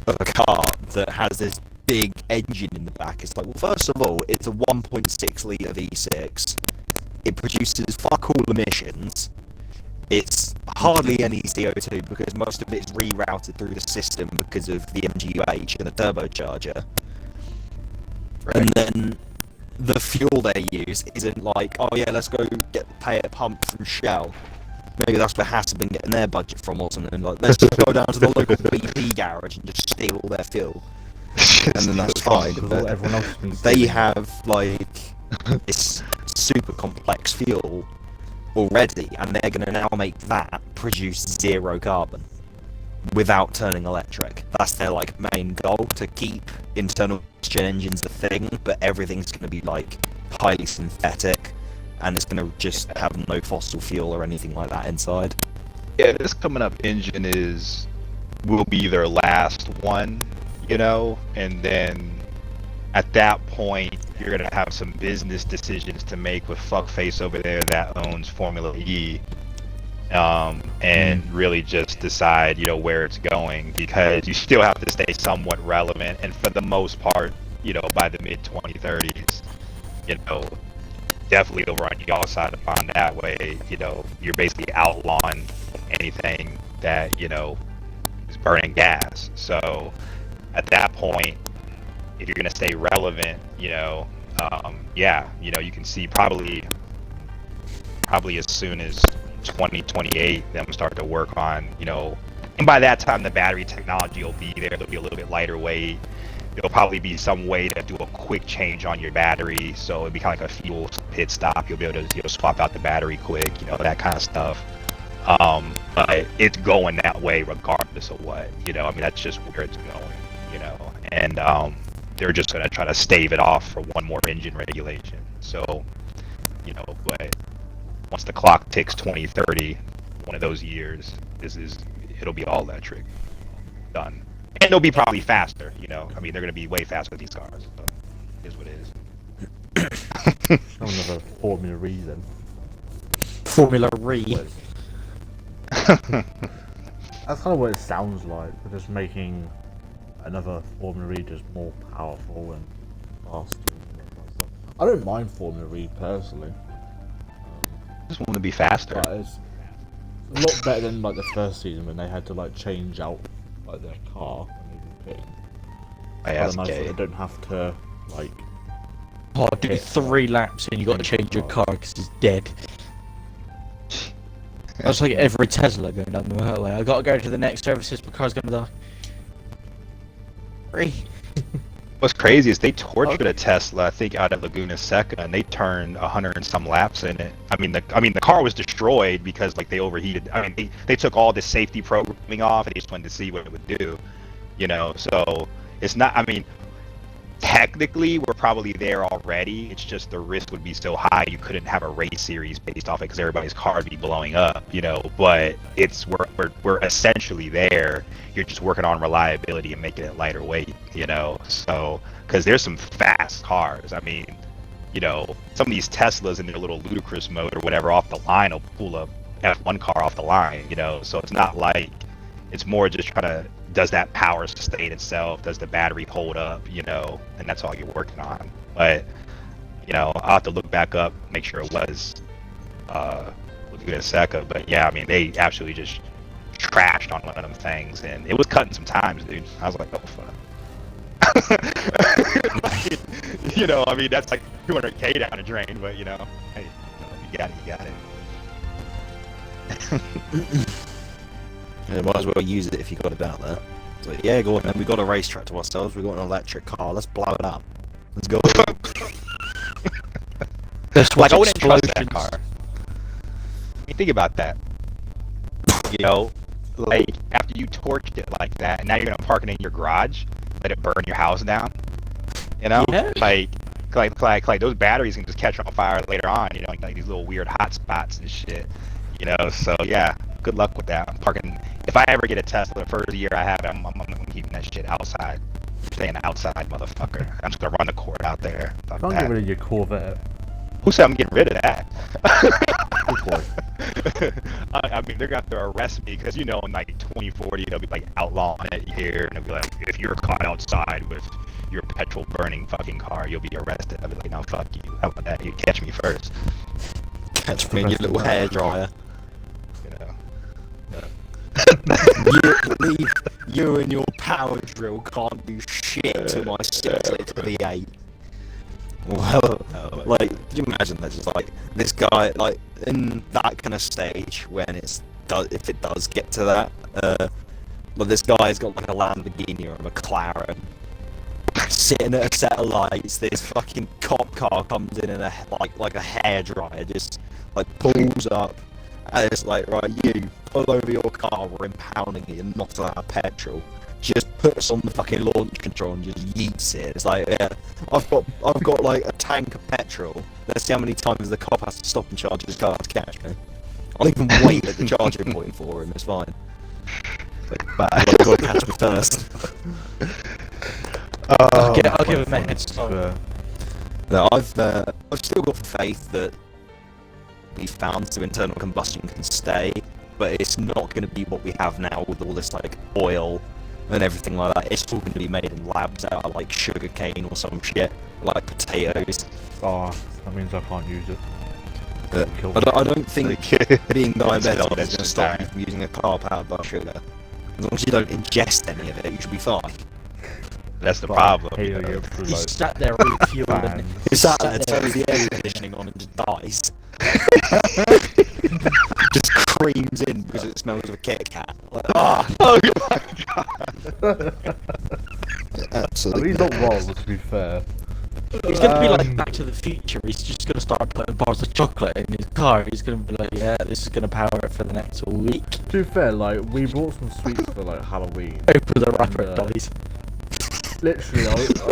of a car that has this big engine in the back. It's like, well, first of all, it's a 1.6 litre V6. It produces fuck all emissions. It's hardly any CO2 because most of it's rerouted through the system because of the MGUH and the turbocharger. Right. And then the fuel they use isn't like, oh yeah, let's go pay a pump from Shell. Maybe that's where Haas have been getting their budget from or something. Like, let's just go down to the local BP garage and just steal all their fuel. And then that's fine. Because But everyone else has been they stealing. have, like, this super complex fuel already, and they're going to now make that produce zero carbon without turning electric. That's their, like, main goal, to keep internal combustion engines a thing, but everything's going to be, like, highly synthetic, and it's going to just have no fossil fuel or anything like that inside. Yeah, this coming up engine will be their last one, and then at that point you're gonna have some business decisions to make with fuckface over there that owns Formula E, and really just decide where it's going, because you still have to stay somewhat relevant, and for the most part, by the mid 2030s, definitely over on y'all side of the pond that way, you're basically outlawing anything that is burning gas. So at that point, if you're gonna stay relevant, you can see probably as soon as 2028 them start to work on, and by that time the battery technology will be there. It'll be a little bit lighter weight. There'll probably be some way to do a quick change on your battery, so it'll be kind of like a fuel pit stop. You'll be able to swap out the battery quick, that kind of stuff. But it's going that way regardless of what, that's just where it's going, and they're just going to try to stave it off for one more engine regulation. So, but once the clock ticks 2030, one of those years, it'll be all electric, done. And it'll be probably faster, they're going to be way faster with these cars, so it is what it is. Another Formula E then. Formula Re. That's kind of what it sounds like. They're just making another Formula E just more powerful and faster. And that kind of stuff. I don't mind Formula E personally, Just want to be faster. but it's a lot better than like the first season when they had to like change out like their car when they were pitting. I I asked don't know, Kay. they don't have to like. Oh, do Yeah. 3 laps and you got to change your car because it's dead. That's like every Tesla going down the motorway. I got to go to the next services. My car's gonna die. Free. What's crazy is they tortured a Tesla, I think, out of Laguna Seca, and they turned 100 and some laps in it. I mean, the car was destroyed because like they overheated. I mean, they took all the safety programming off, and they just wanted to see what it would do. So it's not. I mean, technically, we're probably there already. It's just the risk would be so high you couldn't have a race series based off it because everybody's car would be blowing up. But we're essentially there. You're just working on reliability and making it lighter weight. So because there's some fast cars. I mean, some of these Teslas in their little ludicrous mode or whatever off the line will pull a F1 car off the line. So it's not like, it's more just trying to, does that power sustain itself? Does the battery hold up? And that's all you're working on. But I'll have to look back up, make sure it was Laguna Seca. But yeah, I mean, they absolutely just trashed on one of them things, and it was cutting some times, dude. I was like, oh fuck. I mean, that's like 200K down the drain, but hey, you got it. Yeah, might as well use it if you got it out there. It's like, yeah, go on, man. We got a racetrack to ourselves. We got an electric car. Let's blow it up. Let's go. There's Like, I wouldn't trust explosions. that car. mean, think about that. You know, like after you torched it like that, and now you're gonna park it in your garage, let it burn your house down. You know, Yeah. like those batteries can just catch on fire later on. You know, like these little weird hot spots and shit. You know, so yeah, good luck with that. I'm parking. If I ever get a Tesla, the first year I have it, I'm keeping that shit outside. Staying outside, motherfucker. I'm just gonna run the cord out there. Fuck Don't that. get rid of your Corvette. Who said I'm getting rid of that? Good boy. I mean, they're gonna have to arrest me because, you know, in like 2040, they'll be like outlawing it here, and they'll be like, if you're caught outside with your petrol burning fucking car, you'll be arrested. I'll be like, no, fuck you. How about that? You catch me first. Catch me in your little hairdryer. You know. You and your power drill can't do shit to my 6-litre V8. Well, like, could you imagine that? Just like this guy, like in that kind of stage when if it does get to that, but this guy's got like a Lamborghini or a McLaren, sitting at a set of lights. This fucking cop car comes in a like a hairdryer, just like pulls up, and it's like, right, you pull over your car, we're impounding it and not out of petrol. Just puts on the fucking launch control and just yeets it. It's like, yeah, I've got like a tank of petrol. Let's see how many times the cop has to stop and charge his car to catch me. I'll even wait at the charging point for him. It's fine. But you've got to catch me first. I'll give him a head start. No, I've still got faith that we found so internal combustion can stay, but it's not going to be what we have now with all this like oil and everything like that. It's all going to be made in labs out of like sugar cane or some shit, like potatoes. Oh, that means I can't use it. But Kill I don't think being diabetic is going That's to just stop dying. you from using a car powered by sugar. As long as you don't ingest any of it, you should be fine. That's the problem. Hey, you know. you're He like, sat there refueling fan. it. He sat there, turns the air conditioning on and just dies. Just creams in because it smells of a Kit Kat. Like, Oh my god. I absolutely. mean, he's not wrong, to be fair. He's gonna be like Back to the Future. He's just gonna start putting bars of chocolate in his car. He's gonna be like, yeah, this is gonna power it for the next week. To be fair, like, we bought some sweets for, like, Halloween. Open the wrapper, it And, dies. Literally,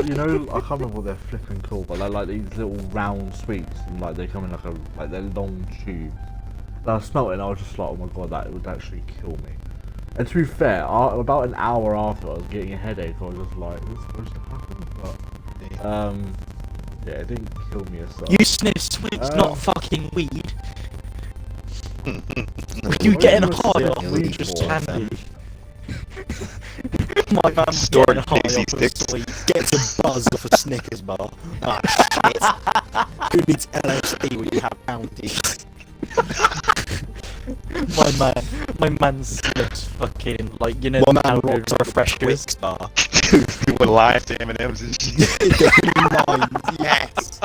you know, I can't remember what they're flipping called, but they're like these little round sweets, and like they come in like they're long tubes. And I smelt it, and I was just like, oh my god, that would actually kill me. And to be fair, about an hour after, I was getting a headache. I was just like, is this supposed to happen? But yeah, it didn't kill me as such. You sniff sweets, not fucking weed. Were you What getting are you high off sniffing weed weed just for, candy? My man's Stored getting high Dixie off of sticks. sweets. Gets a buzz off a Snickers bar. Ah, shit. Who needs LSD when you have Bounty? My man sniffs fucking, like, you know, One man powdered rocks a fresh refreshers. Twix bar. With live to M&M's and shit. Yes.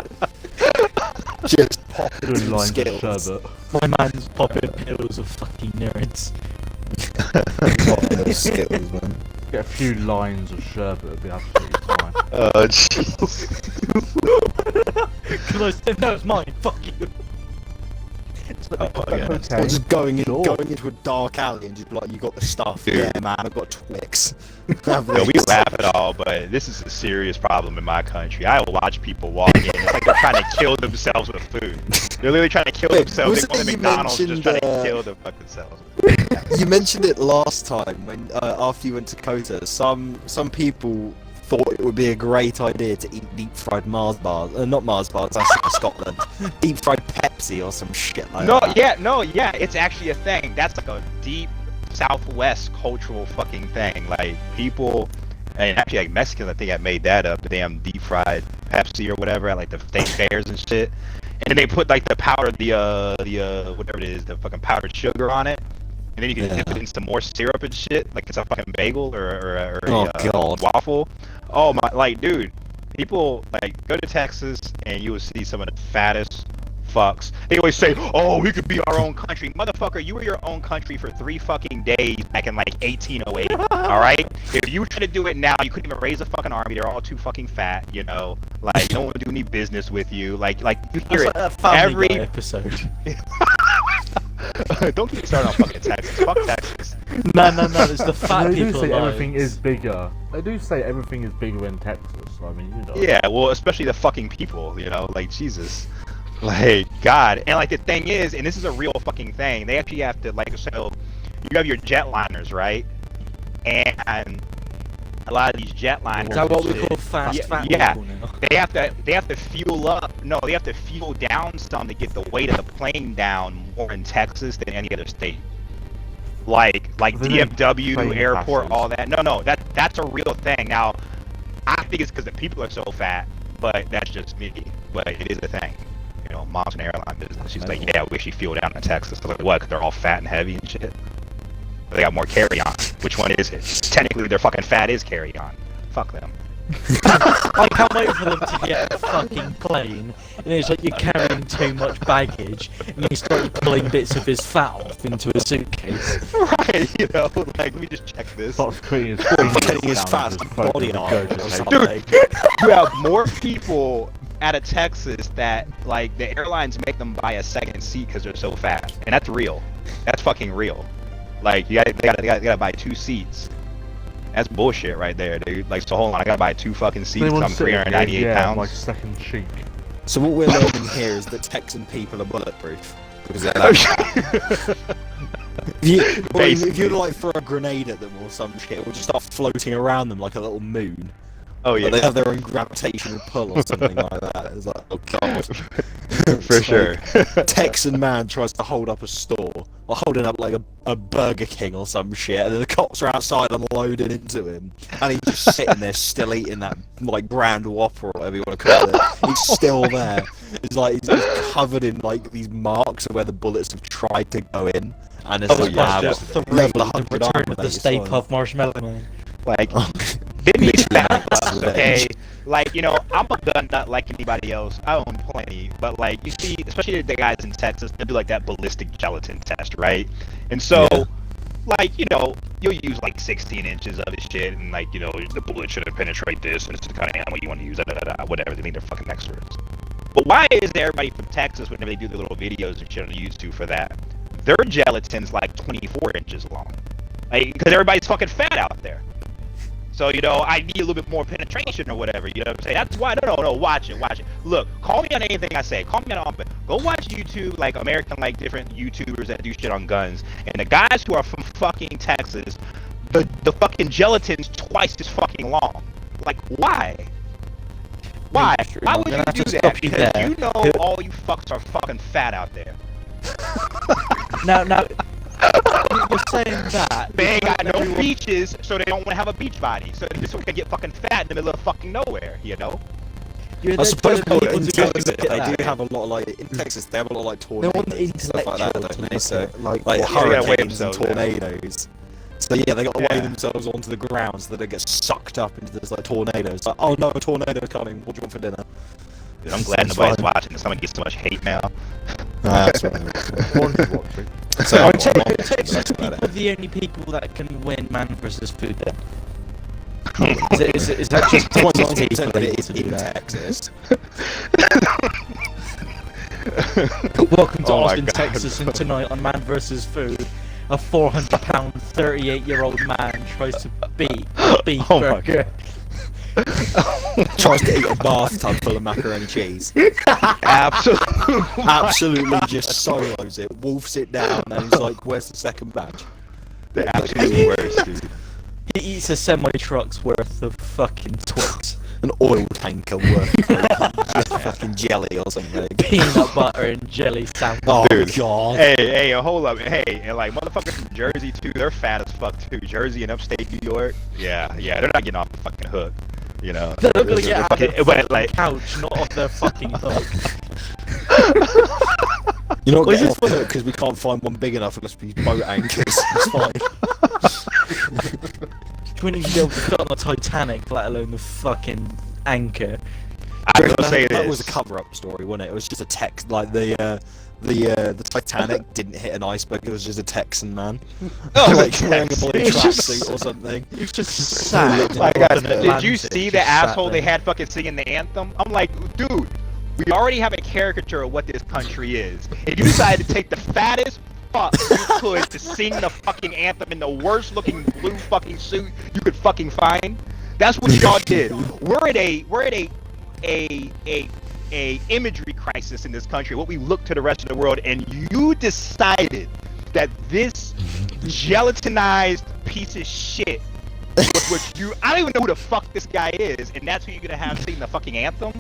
Just popping Good some lines Skittles. of sherbet. My man's popping pills of fucking nerds. Popping those Skittles, man. Get a few lines of sherbet, it'd be absolutely fine. Oh jeez. Cause I said, no, it's mine, fuck you. Oh, yeah. Okay. Or just going Sure. into a dark alley and just be like, you got the stuff. Dude. Yeah, man, I've got Twix. Have No, we these. laugh at all, but this is a serious problem in my country. I watch people walk in. It's like they're trying to kill themselves with food. They're literally trying to kill Wait, themselves. was They go it to you McDonald's just mentioned, trying to kill them fucking selves. You mentioned it last time when after you went to Kota. Some people thought it would be a great idea to eat deep fried Mars bars. Not Mars bars. That's in Scotland. Deep fried Pepsi or some shit like that. Yeah, it's actually a thing. That's like a deep Southwest cultural fucking thing. Like people, and actually like Mexicans, I think I made that up. The damn deep fried Pepsi or whatever at like the state fairs and shit. And then they put like the powder, the whatever it is, the fucking powdered sugar on it. And then you can dip it in some more syrup and shit, like it's a fucking bagel or Oh, a God. waffle. Oh my, like dude, people like go to Texas and you will see some of the fattest fucks. They always say, oh, we could be our own country. Motherfucker, you were your own country for 3 fucking days back in like 1808, alright? If you try to do it now, you couldn't even raise a fucking army. They're all too fucking fat, you know? Like, no one would do any business with you. Like you hear That's it like a Family every Guy episode. Don't get me started on fucking Texas. Fuck Texas. No, it's the fat They do people. say lives. everything is bigger. They do say everything is bigger in Texas. So I mean, you know. Yeah, well, especially the fucking people, you know, like Jesus, like God, and like the thing is, and this is a real fucking thing. They actually have to like, so you have your jetliners, right? And a lot of these jetliners. Is that what we call fast Yeah, fat yeah. people now? They have to fuel up. No, they have to fuel down some to get the weight of the plane down more in Texas than any other state. Like They need DFW, plane airport, passes. all that. No, that's a real thing. Now, I think it's because the people are so fat, but that's just me. But it is a thing. You know, mom's an airline business. She's like, yeah, we should fuel down in Texas. I was like, what? 'Cause they're all fat and heavy and shit. They got more carry-on. Which one is it? Technically, their fucking fat is carry-on. Fuck them. I can't wait for them to get a fucking plane, and it's like you're carrying too much baggage, and he started pulling bits of his fat off into a suitcase. Right, you know, like, let me just check this. Starts putting his Getting his down fat his phone body and on goes or to take something. You have more people out of Texas that, like, the airlines make them buy a second seat because they're so fat. And that's real. That's fucking real. Like, they gotta buy 2 seats. That's bullshit right there, dude. Like, so hold on, I gotta buy 2 fucking seats They because want I'm to sit in, 398 yeah, pounds. like second cheek. So what we're learning here is that Texan people are bulletproof. Because they're that fat. If you like throw a grenade at them or some shit, it will just start floating around them like a little moon. Oh Like yeah, they have their own gravitational pull or something like that. It's like, oh god. for It's sure. like, Texan man tries to hold up a store, or holding up like a Burger King or some shit, and then the cops are outside unloading into him, and he's just sitting there still eating that like Grand Whopper or whatever you want to call it. He's still there. It's like he's covered in like these marks of where the bullets have tried to go in, and it's Oh, like, yeah, wow, definitely. level The 100 return armor of the that is Stay fine. Puft Marshmallow Man. Like, give me that, That's okay? revenge. Like, you know, I'm a gun nut like anybody else. I own plenty, but like, you see, especially the guys in Texas, they do like that ballistic gelatin test, right? And so, Yeah. like, you know, you'll use like 16 inches of this shit, and like, you know, the bullet shouldn't penetrate this, and it's the kind of ammo you want to use, whatever. They think they're fucking experts. But why is everybody from Texas, whenever they do their little videos and shit on YouTube for that, their gelatin's like 24 inches long? Like, because everybody's fucking fat out there. So, you know, I need a little bit more penetration or whatever, you know what I'm saying? That's why, no, watch it. Look, call me on anything I say. Call me on it. Go watch YouTube, like, American, like, different YouTubers that do shit on guns. And the guys who are from fucking Texas, the fucking gelatin's twice as fucking long. Like, why? Why? Mainstream. Why I'm would gonna you have do to that? stop you Because there. you know all you fucks are fucking fat out there. Now, you're saying that. They ain't got no beaches, so they don't want to have a beach body. So they just can get fucking fat in the middle of fucking nowhere, you know? You're I suppose telling in people to go Texas look at they that. do have a lot of like in Texas they have a lot of like They want tornadoes the and stuff like that, intellectual don't to they? look So at, like, like Yeah, they gotta weigh hurricanes and themselves out. tornadoes. So yeah, they got to weigh Yeah. themselves onto the ground so that they get sucked up into this like tornado. It's like, oh no, a tornado's coming. What do you want for dinner? Dude, I'm glad It's nobody's fine. watching this. Somebody gets so much hate mail. That's What are you watching? So Are Texas that's about people it. the only people that can win man versus food then? Is that just Someone's Texas saying people that able it is to do in that? Texas. Welcome to Oh my Austin, God. Texas, and tonight on Man vs. Food, a 400-pound, 38-year-old man tries to beat a beef Oh my burger. Tries to eat a bathtub full of macaroni cheese. Absolutely. Absolutely just solos it, wolfs it down, and he's like, "Where's the second batch?" The absolute worst, dude. He eats a semi-truck's worth of fucking Twix, An oil tanker worth of fucking jelly or something. peanut butter and jelly sandwich. Oh Dude. god. Hey, hold up. Hey, and like motherfuckers from Jersey too, they're fat as fuck too. Jersey and upstate New York. Yeah, they're not getting off the fucking hook. You know. They're not gonna get out of fucking, the but fucking like, couch, not off their fucking hook. You know Well, what? it's Because we can't find one big enough unless we use boat anchors. It's fine. You wouldn't even be able to fit on the Titanic, let alone the fucking anchor. I will say that this. was a cover-up story, wasn't it? It was just a text like the Titanic didn't hit an iceberg. It was just a Texan man, Oh, like the wearing a Texan. bloody It's just- tracksuit or something. You've just sat. My God, in an did you Atlantic, see the just sat asshole they there. had fucking singing the anthem? I'm like, dude, we already have a caricature of what this country is. And you decided to take the fattest, fuck you could to sing the fucking anthem in the worst looking blue fucking suit you could fucking find. That's what y'all did. We're at a imagery crisis in this country. What we look to the rest of the world, and you decided that this gelatinized piece of shit with which I don't even know who the fuck this guy is, and that's who you're gonna have sing the fucking anthem.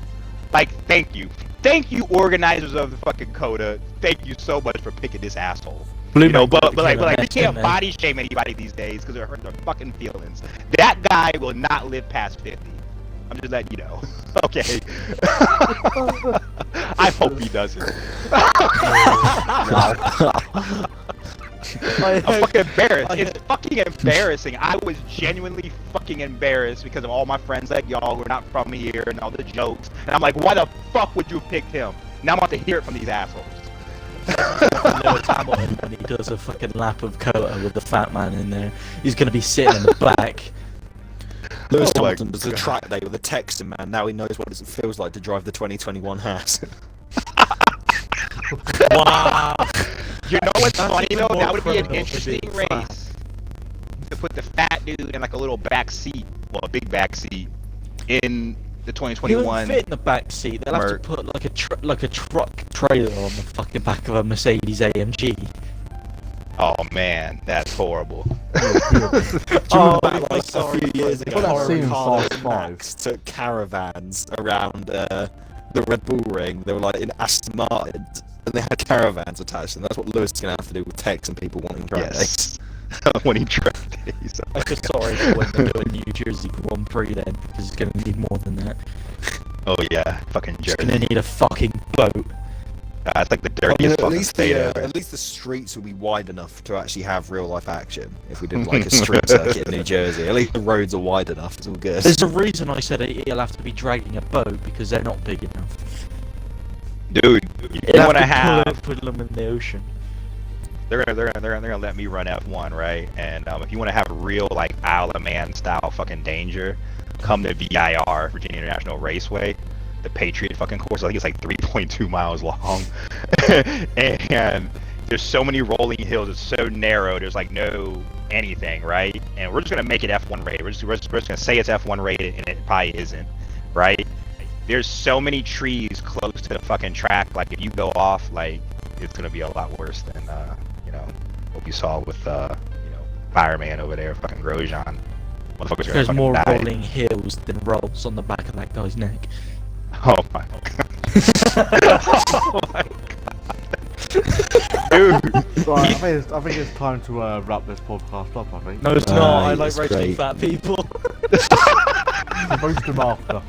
Like, thank you, organizers of the fucking Coda. Thank you so much for picking this asshole. You know, but like we can't body shame anybody these days because it hurts their fucking feelings. That guy will not live past 50. I'm just letting you know. Okay. I hope he doesn't. I'm fucking embarrassed. It's fucking embarrassing. I was genuinely fucking embarrassed because of all my friends like y'all who are not from here and all the jokes. And I'm like, why the fuck would you have picked him? Now I'm about to hear it from these assholes. Lewis Hamilton when he does a fucking lap of Coda with the fat man in there. He's gonna be sitting in the back. Lewis Oh my Hamilton was a God. track day with a texting man. Now he knows what it feels like to drive the 2021 Haas. Wow. You know what's That's funny even though? more That would be an criminal to interesting be fat. race to put the fat dude in like a little back seat, well, a big back seat in the He wouldn't 2021. fit in the back seat. They'll have to Merc. put like a truck trailer on the fucking back of a Mercedes AMG. Oh man, that's horrible. Do you Oh, remember, like, sorry, a few years Put ago, that scene in Ricardo Fast and Five. Max took caravans around the Red Bull Ring. They were like in Aston Martins, and they had caravans attached, and that's what Lewis is going to have to do with Tex and people wanting track days. Yes. When he track days. I feel sorry for when they do a New Jersey Grand Prix then, because it's gonna need more than that. Oh yeah, fucking It's Jersey. gonna need a fucking boat. It's like the I mean, dirtiest at fucking least state the ever. at least the streets will be wide enough to actually have real life action. If we did like a street circuit in New Jersey, at least the roads are wide enough. It's all good. There's a reason I said he'll have to be dragging a boat, because they're not big enough. Dude, you want to put them in the ocean. they're gonna let me run F1, right? And if you want to have real like Isle of Man style fucking danger, come to VIR, Virginia International Raceway, the Patriot fucking course. I think it's like 3.2 miles long, and there's so many rolling hills. It's so narrow. There's like no anything, right? And we're just gonna make it F1 rated. We're just gonna say it's F1 rated, and it probably isn't, right? There's so many trees close to the fucking track. Like if you go off, like it's gonna be a lot worse than you know what we saw with you know Fireman over there, fucking Grosjean. Motherfuckers are gonna There's fucking more die. rolling hills than rolls on the back of that guy's neck. Oh my god. Oh my god. Dude. Right, I think it's time to wrap this podcast up. I think. No, it's not. I like it's roasting great. fat people. Roast them after.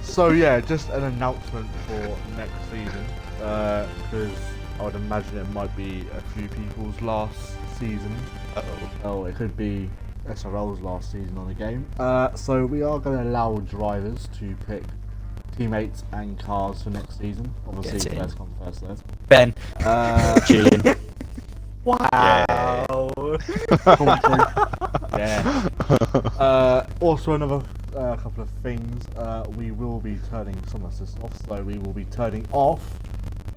So yeah, just an announcement for next season, because I would imagine it might be a few people's last season. Oh, it could be SRL's last season on the game. So we are going to allow drivers to pick teammates and cars for next season. Obviously, Get in. first come, first served. Ben. Julian. Wow. Commentary. Yeah. Also, another couple of things. We will be turning some of this off. So we will be turning off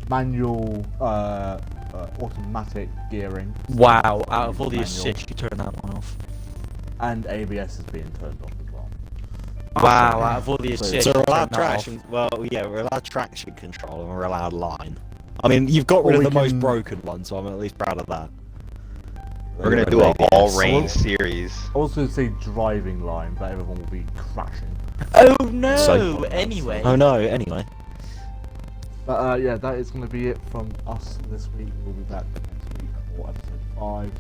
manual, automatic gearing. Wow. Out of all the Manual. assists, you turn that one off. And ABS is being turned off as well. Wow. Out of all the So- assists, So you we're turn allowed that off. traction. Well, yeah, we're allowed traction control and we're allowed line. I mean, you've got rid Or of we the most can- broken one, so I'm at least proud of that. We're gonna do a all rain series. I was going to say driving line, but everyone will be crashing. Oh no! So- Anyway. Oh no, anyway. But yeah, that is going to be it from us this week. We'll be back next week for episode 5.